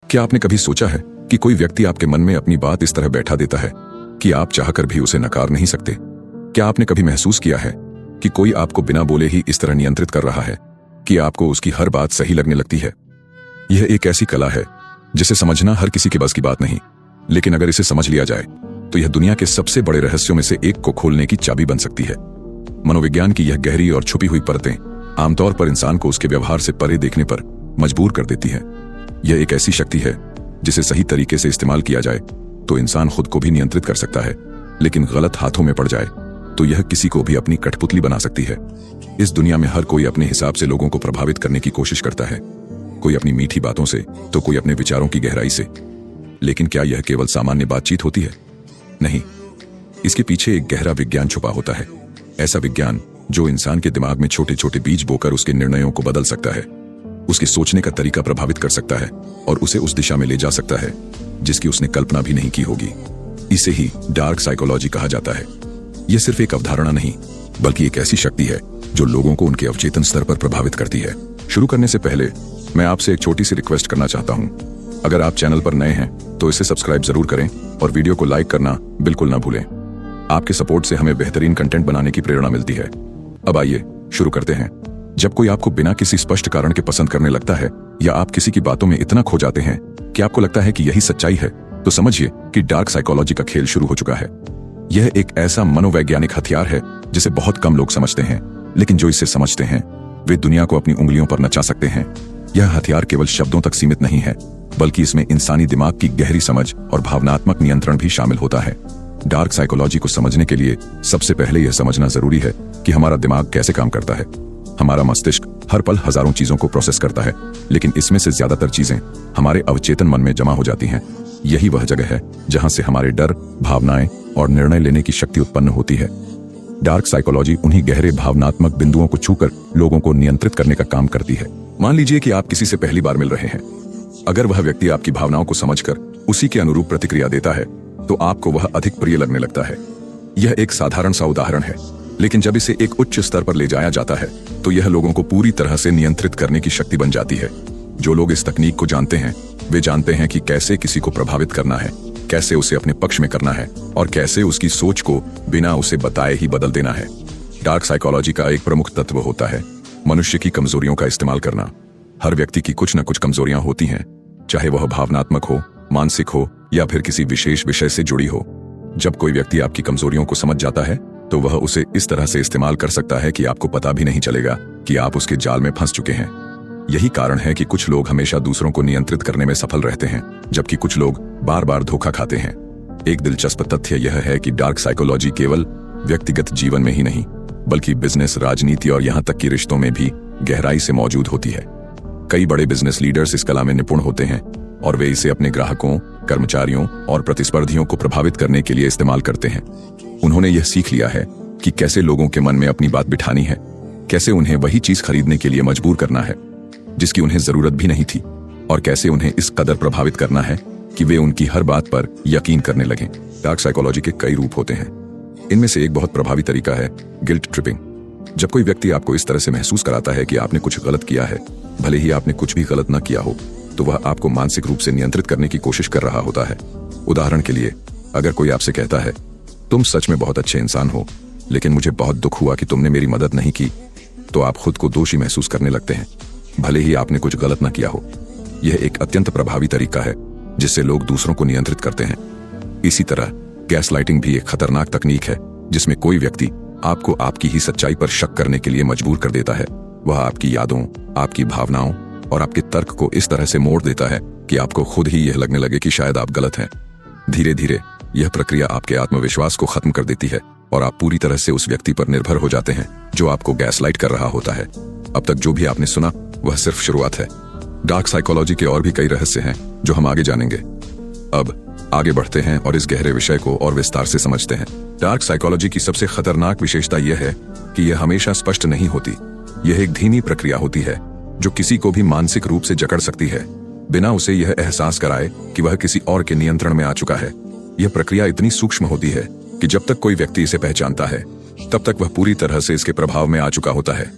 क्या आपने कभी सोचा है कि कोई व्यक्ति आपके मन में अपनी बात इस तरह बैठा देता है कि आप चाहकर भी उसे नकार नहीं सकते? क्या आपने कभी महसूस किया है कि कोई आपको बिना बोले ही इस तरह नियंत्रित कर रहा है कि आपको उसकी हर बात सही लगने लगती है? यह एक ऐसी कला है जिसे समझना हर किसी के बस की बात नहीं, लेकिन अगर इसे समझ लिया जाए तो यह दुनिया के सबसे बड़े रहस्यों में से एक को खोलने की चाबी बन सकती है। मनोविज्ञान की यह गहरी और छुपी हुई परतें आमतौर पर इंसान को उसके व्यवहार से परे देखने पर मजबूर कर देती है। यह एक ऐसी शक्ति है जिसे सही तरीके से इस्तेमाल किया जाए तो इंसान खुद को भी नियंत्रित कर सकता है, लेकिन गलत हाथों में पड़ जाए तो यह किसी को भी अपनी कठपुतली बना सकती है। इस दुनिया में हर कोई अपने हिसाब से लोगों को प्रभावित करने की कोशिश करता है, कोई अपनी मीठी बातों से तो कोई अपने विचारों की गहराई से। लेकिन क्या यह केवल सामान्य बातचीत होती है? नहीं, इसके पीछे एक गहरा विज्ञान छुपा होता है। ऐसा विज्ञान जो इंसान के दिमाग में छोटे छोटे बीज बोकर उसके निर्णयों को बदल सकता है, उसके सोचने का तरीका प्रभावित कर सकता है और उसे उस दिशा में ले जा सकता है जिसकी उसने कल्पना भी नहीं की होगी। इसे ही डार्क साइकोलॉजी कहा जाता है। यह सिर्फ एक अवधारणा नहीं, बल्कि एक ऐसी शक्ति है जो लोगों को उनके अवचेतन स्तर पर प्रभावित करती है। शुरू करने से पहले मैं आपसे एक छोटी सी रिक्वेस्ट करना चाहता हूं। अगर आप चैनल पर नए हैं तो इसे सब्सक्राइब जरूर करें और वीडियो को लाइक करना बिल्कुल ना भूलें। आपके सपोर्ट से हमें बेहतरीन कंटेंट बनाने की प्रेरणा मिलती है। अब आइए शुरू करते हैं। जब कोई आपको बिना किसी स्पष्ट कारण के पसंद करने लगता है या आप किसी की बातों में इतना खो जाते हैं कि आपको लगता है कि यही सच्चाई है, तो समझिए कि डार्क साइकोलॉजी का खेल शुरू हो चुका है। यह एक ऐसा मनोवैज्ञानिक हथियार है जिसे बहुत कम लोग समझते हैं, लेकिन जो इसे समझते हैं वे दुनिया को अपनी उंगलियों पर नचा सकते हैं। यह हथियार केवल शब्दों तक सीमित नहीं है, बल्कि इसमें इंसानी दिमाग की गहरी समझ और भावनात्मक नियंत्रण भी शामिल होता है। डार्क साइकोलॉजी को समझने के लिए सबसे पहले यह समझना जरूरी है कि हमारा दिमाग कैसे काम करता है। हमारा मस्तिष्क हर पल हजारों चीजों को प्रोसेस करता है, लेकिन इसमें से ज्यादातर चीजें हमारे अवचेतन मन में जमा हो जाती हैं। यही वह जगह है जहां से हमारे डर, भावनाएं और निर्णय लेने की शक्ति उत्पन्न होती है। डार्क साइकोलॉजी उन्हीं गहरे भावनात्मक बिंदुओं को छूकर लोगों को नियंत्रित करने का काम करती है। मान लीजिए कि आप किसी से पहली बार मिल रहे हैं। अगर वह व्यक्ति आपकी भावनाओं को समझकर उसी के अनुरूप प्रतिक्रिया देता है तो आपको वह अधिक प्रिय लगने लगता है। यह एक साधारण सा उदाहरण है, लेकिन जब इसे एक उच्च स्तर पर ले जाया जाता है तो यह लोगों को पूरी तरह से नियंत्रित करने की शक्ति बन जाती है। जो लोग इस तकनीक को जानते हैं वे जानते हैं कि कैसे किसी को प्रभावित करना है, कैसे उसे अपने पक्ष में करना है और कैसे उसकी सोच को बिना उसे बताए ही बदल देना है। डार्क साइकोलॉजी का एक प्रमुख तत्व होता है मनुष्य की कमजोरियों का इस्तेमाल करना। हर व्यक्ति की कुछ न कुछ कमजोरियां होती हैं, चाहे वह भावनात्मक हो, मानसिक हो या फिर किसी विशेष विषय से जुड़ी हो। जब कोई व्यक्ति आपकी कमजोरियों को समझ जाता है तो वह उसे इस तरह से इस्तेमाल कर सकता है कि आपको पता भी नहीं चलेगा कि आप उसके जाल में फंस चुके हैं। यही कारण है कि कुछ लोग हमेशा दूसरों को नियंत्रित करने में सफल रहते हैं, जबकि कुछ लोग बार बार धोखा खाते हैं। एक दिलचस्प तथ्य यह है कि डार्क साइकोलॉजी केवल व्यक्तिगत जीवन में ही नहीं, बल्कि बिजनेस, राजनीति और यहाँ तक कि रिश्तों में भी गहराई से मौजूद होती है। कई बड़े बिजनेस लीडर्स इस कला में निपुण होते हैं और वे इसे अपने ग्राहकों, कर्मचारियों और प्रतिस्पर्धियों को प्रभावित करने के लिए इस्तेमाल करते हैं। उन्होंने यह सीख लिया है कि कैसे लोगों के मन में अपनी बात बिठानी है, कैसे उन्हें वही चीज खरीदने के लिए मजबूर करना है जिसकी उन्हें जरूरत भी नहीं थी, और कैसे उन्हें इस कदर प्रभावित करना है कि वे उनकी हर बात पर यकीन करने लगें। डार्क साइकोलॉजी के कई रूप होते हैं। इनमें से एक बहुत प्रभावी तरीका है गिल्ट ट्रिपिंग। जब कोई व्यक्ति आपको इस तरह से महसूस कराता है कि आपने कुछ गलत किया है, भले ही आपने कुछ भी गलत न किया हो, तो वह आपको मानसिक रूप से नियंत्रित करने की कोशिश कर रहा होता है। उदाहरण के लिए, अगर कोई आपसे कहता है तुम सच में बहुत अच्छे इंसान हो, लेकिन मुझे बहुत दुख हुआ कि तुमने मेरी मदद नहीं की, तो आप खुद को दोषी महसूस करने लगते हैं, भले ही आपने कुछ गलत न किया हो। यह एक अत्यंत प्रभावी तरीका है जिससे लोग दूसरों को नियंत्रित करते हैं। इसी तरह गैसलाइटिंग भी एक खतरनाक तकनीक है जिसमें कोई व्यक्ति आपको आपकी ही सच्चाई पर शक करने के लिए मजबूर कर देता है। वह आपकी यादों, आपकी भावनाओं और आपके तर्क को इस तरह से मोड़ देता है कि आपको खुद ही यह लगने लगे कि शायद आप गलत हैं। धीरे धीरे यह प्रक्रिया आपके आत्मविश्वास को खत्म कर देती है और आप पूरी तरह से उस व्यक्ति पर निर्भर हो जाते हैं जो आपको गैसलाइट कर रहा होता है। अब तक जो भी आपने सुना वह सिर्फ शुरुआत है। डार्क साइकोलॉजी के और भी कई रहस्य हैं जो हम आगे जानेंगे। अब आगे बढ़ते हैं और इस गहरे विषय को और विस्तार से समझते हैं। डार्क साइकोलॉजी की सबसे खतरनाक विशेषता यह है कि यह हमेशा स्पष्ट नहीं होती। यह एक धीमी प्रक्रिया होती है जो किसी को भी मानसिक रूप से जकड़ सकती है, बिना उसे यह एहसास कराए कि वह किसी और के नियंत्रण में आ चुका है। यह प्रक्रिया इतनी सूक्ष्म होती है कि जब तक कोई व्यक्ति इसे पहचानता है तब तक वह पूरी तरह से इसके प्रभाव में आ चुका होता है।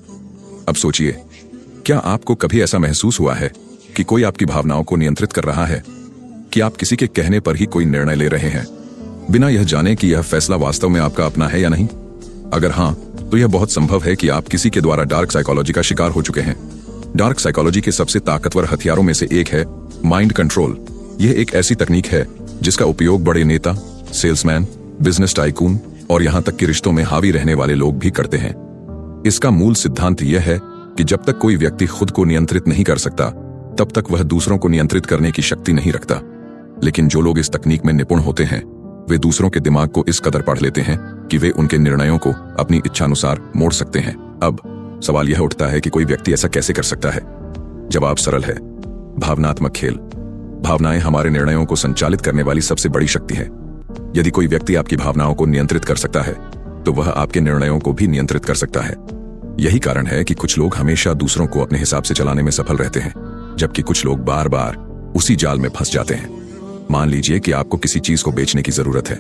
अब सोचिए, क्या आपको कभी ऐसा महसूस हुआ है कि कोई आपकी भावनाओं को नियंत्रित कर रहा है, कि आप किसी के कहने पर ही कोई निर्णय ले रहे हैं बिना यह जाने कि यह फैसला वास्तव में आपका अपना है या नहीं? अगर हाँ, तो यह बहुत संभव है कि आप किसी के द्वारा डार्क साइकोलॉजी का शिकार हो चुके हैं। डार्क साइकोलॉजी के सबसे ताकतवर हथियारों में से एक है माइंड कंट्रोल। यह एक ऐसी तकनीक है जिसका उपयोग बड़े नेता, सेल्समैन, बिजनेस टाइकून और यहां तक कि रिश्तों में हावी रहने वाले लोग भी करते हैं। इसका मूल सिद्धांत यह है कि जब तक कोई व्यक्ति खुद को नियंत्रित नहीं कर सकता, तब तक वह दूसरों को नियंत्रित करने की शक्ति नहीं रखता। लेकिन जो लोग इस तकनीक में निपुण होते हैं, वे दूसरों के दिमाग को इस कदर पढ़ लेते हैं कि वे उनके निर्णयों को अपनी इच्छानुसार मोड़ सकते हैं। अब सवाल यह उठता है कि कोई व्यक्ति ऐसा कैसे कर सकता है? जवाब सरल है, भावनात्मक खेल। भावनाएं हमारे निर्णयों को संचालित करने वाली सबसे बड़ी शक्ति है। यदि कोई व्यक्ति आपकी भावनाओं को नियंत्रित कर सकता है, तो वह आपके निर्णयों को भी नियंत्रित कर सकता है। यही कारण है कि कुछ लोग हमेशा दूसरों को अपने हिसाब से चलाने में सफल रहते हैं, जबकि कुछ लोग बार बार उसी जाल में फंस जाते हैं। मान लीजिए कि आपको किसी चीज को बेचने की जरूरत है।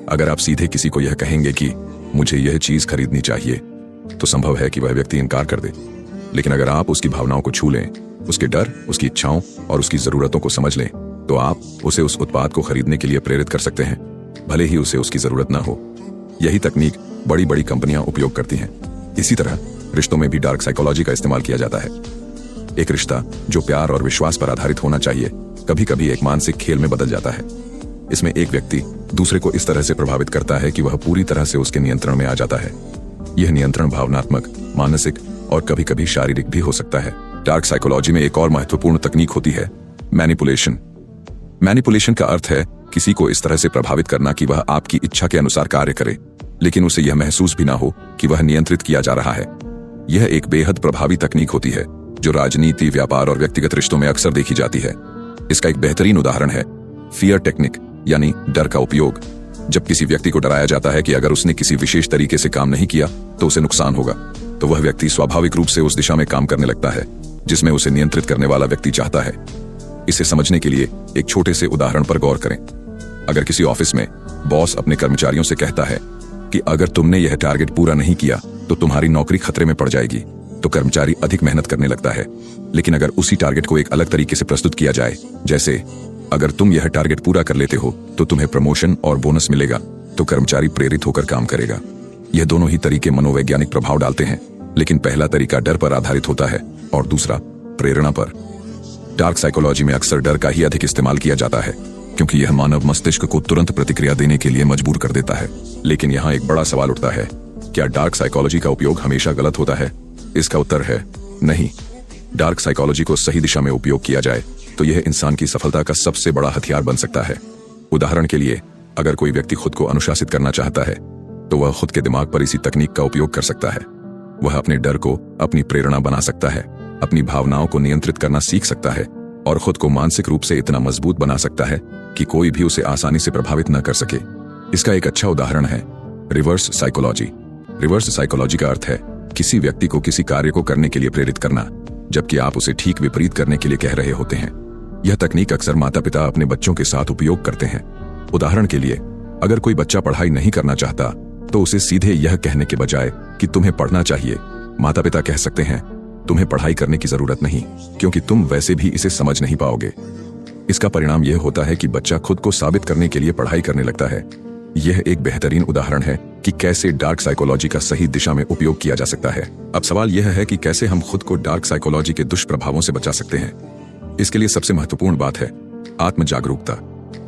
अगर आप सीधे किसी को यह कहेंगे कि मुझे यह चीज खरीदनी चाहिए, तो संभव है कि वह व्यक्ति इनकार कर दे। लेकिन अगर आप उसकी भावनाओं को छू लें, उसके डर, उसकी इच्छाओं और उसकी जरूरतों को समझ लें, तो आप उसे उस उत्पाद को खरीदने के लिए प्रेरित कर सकते हैं, भले ही उसे उसकी जरूरत ना हो। यही तकनीक बड़ी बड़ी कंपनियां उपयोग करती हैं। इसी तरह रिश्तों में भी डार्क साइकोलॉजी का इस्तेमाल किया जाता है। एक रिश्ता जो प्यार और विश्वास पर आधारित होना चाहिए, कभी कभी एक मानसिक खेल में बदल जाता है। इसमें एक व्यक्ति दूसरे को इस तरह से प्रभावित करता है कि वह पूरी तरह से उसके नियंत्रण में आ जाता है। यह नियंत्रण भावनात्मक, मानसिक और कभी कभी शारीरिक भी हो सकता है। डार्क साइकोलॉजी में एक और महत्वपूर्ण तकनीक होती है मैनिपुलेशन। मैनिपुलेशन का अर्थ है किसी को इस तरह से प्रभावित करना कि वह आपकी इच्छा के अनुसार कार्य करे, लेकिन उसे यह महसूस भी ना हो कि वह नियंत्रित किया जा रहा है। यह एक बेहद प्रभावी तकनीक होती है जो राजनीति, व्यापार और व्यक्तिगत रिश्तों में अक्सर देखी जाती है। इसका एक बेहतरीन उदाहरण है फियर टेक्निक, यानी डर का उपयोग। जब किसी व्यक्ति को डराया जाता है कि अगर उसने किसी विशेष तरीके से काम नहीं किया तो उसे नुकसान होगा, तो वह व्यक्ति स्वाभाविक रूप से उस दिशा में काम करने लगता है जिसमें उसे नियंत्रित करने वाला व्यक्ति चाहता है। इसे समझने के लिए एक छोटे से उदाहरण पर गौर करें। अगर किसी ऑफिस में बॉस अपने कर्मचारियों से कहता है कि अगर तुमने यह टारगेट पूरा नहीं किया तो तुम्हारी नौकरी खतरे में पड़ जाएगी, तो कर्मचारी अधिक मेहनत करने लगता है। लेकिन अगर उसी टारगेट को एक अलग तरीके से प्रस्तुत किया जाए, जैसे अगर तुम यह टारगेट पूरा कर लेते हो तो तुम्हें प्रमोशन और बोनस मिलेगा, तो कर्मचारी प्रेरित होकर काम करेगा। यह दोनों ही तरीके मनोवैज्ञानिक प्रभाव डालते हैं, लेकिन पहला तरीका डर पर आधारित होता है और दूसरा प्रेरणा पर। डार्क साइकोलॉजी में अक्सर डर का ही अधिक इस्तेमाल किया जाता है, क्योंकि यह मानव मस्तिष्क को तुरंत प्रतिक्रिया देने के लिए मजबूर कर देता है। लेकिन यहाँ एक बड़ा सवाल उठता है, क्या डार्क साइकोलॉजी का उपयोग हमेशा गलत होता है? इसका उत्तर है नहीं। डार्क साइकोलॉजी को सही दिशा में उपयोग किया जाए तो यह इंसान की सफलता का सबसे बड़ा हथियार बन सकता है। उदाहरण के लिए, अगर कोई व्यक्ति खुद को अनुशासित करना चाहता है, तो वह खुद के दिमाग पर इसी तकनीक का उपयोग कर सकता है। वह अपने डर को अपनी प्रेरणा बना सकता है, अपनी भावनाओं को नियंत्रित करना सीख सकता है और खुद को मानसिक रूप से इतना मजबूत बना सकता है कि कोई भी उसे आसानी से प्रभावित न कर सके। इसका एक अच्छा उदाहरण है रिवर्स साइकोलॉजी। रिवर्स साइकोलॉजी का अर्थ है किसी व्यक्ति को किसी कार्य को करने के लिए प्रेरित करना, जबकि आप उसे ठीक विपरीत करने के लिए कह रहे होते हैं। यह तकनीक अक्सर माता पिता अपने बच्चों के साथ उपयोग करते हैं। उदाहरण के लिए, अगर कोई बच्चा पढ़ाई नहीं करना चाहता, तो उसे सीधे यह कहने के बजाय कि तुम्हें पढ़ना चाहिए, माता पिता कह सकते हैं तुम्हें पढ़ाई करने की जरूरत नहीं, क्योंकि तुम वैसे भी इसे समझ नहीं पाओगे। इसका परिणाम यह होता है कि बच्चा खुद को साबित करने के लिए पढ़ाई करने लगता है। यह एक बेहतरीन उदाहरण है कि कैसे डार्क साइकोलॉजी का सही दिशा में उपयोग किया जा सकता है। अब सवाल यह है कि कैसे हम खुद को डार्क साइकोलॉजी के दुष्प्रभावों से बचा सकते हैं। इसके लिए सबसे महत्वपूर्ण बात है आत्म जागरूकता।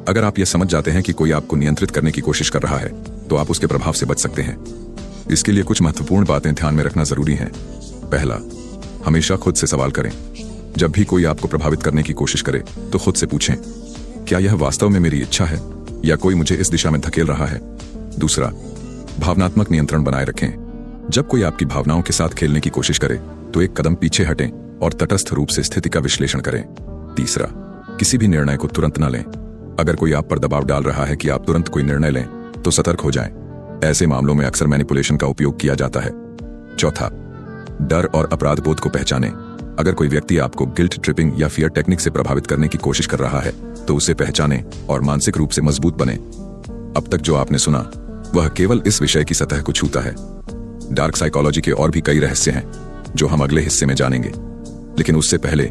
अगर आप यह समझ जाते हैं कि कोई आपको नियंत्रित करने की कोशिश कर रहा है, तो आप उसके प्रभाव से बच सकते हैं। इसके लिए कुछ महत्वपूर्ण बातें ध्यान में रखना जरूरी है। पहला, हमेशा खुद से सवाल करें। जब भी कोई आपको प्रभावित करने की कोशिश करे, तो खुद से पूछें, क्या यह वास्तव में मेरी इच्छा है या कोई मुझे इस दिशा में धकेल रहा है? दूसरा, भावनात्मक नियंत्रण बनाए रखें। जब कोई आपकी भावनाओं के साथ खेलने की कोशिश करे, तो एक कदम पीछे हटें और तटस्थ रूप से स्थिति का विश्लेषण करें। तीसरा, किसी भी निर्णय को तुरंत न लें। अगर कोई आप पर दबाव डाल रहा है कि आप तुरंत कोई निर्णय लें, तो सतर्क हो जाएं। ऐसे मामलों में अक्सर मैनिपुलेशन का उपयोग किया जाता है। चौथा, डर और अपराध बोध को पहचानें। अगर कोई व्यक्ति आपको गिल्ट ट्रिपिंग या फियर टेक्निक से प्रभावित करने की कोशिश कर रहा है, तो उसे पहचानें और मानसिक रूप से मजबूत बने। अब तक जो आपने सुना वह केवल इस विषय की सतह को छूता है। डार्क साइकोलॉजी के और भी कई रहस्य हैं जो हम अगले हिस्से में जानेंगे। लेकिन उससे पहले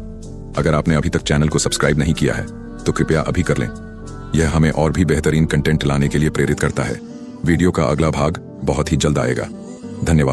अगर आपने अभी तक चैनल को सब्सक्राइब नहीं किया है तो कृपया अभी कर लें। यह हमें और भी बेहतरीन कंटेंट लाने के लिए प्रेरित करता है। वीडियो का अगला भाग बहुत ही जल्द आएगा। धन्यवाद।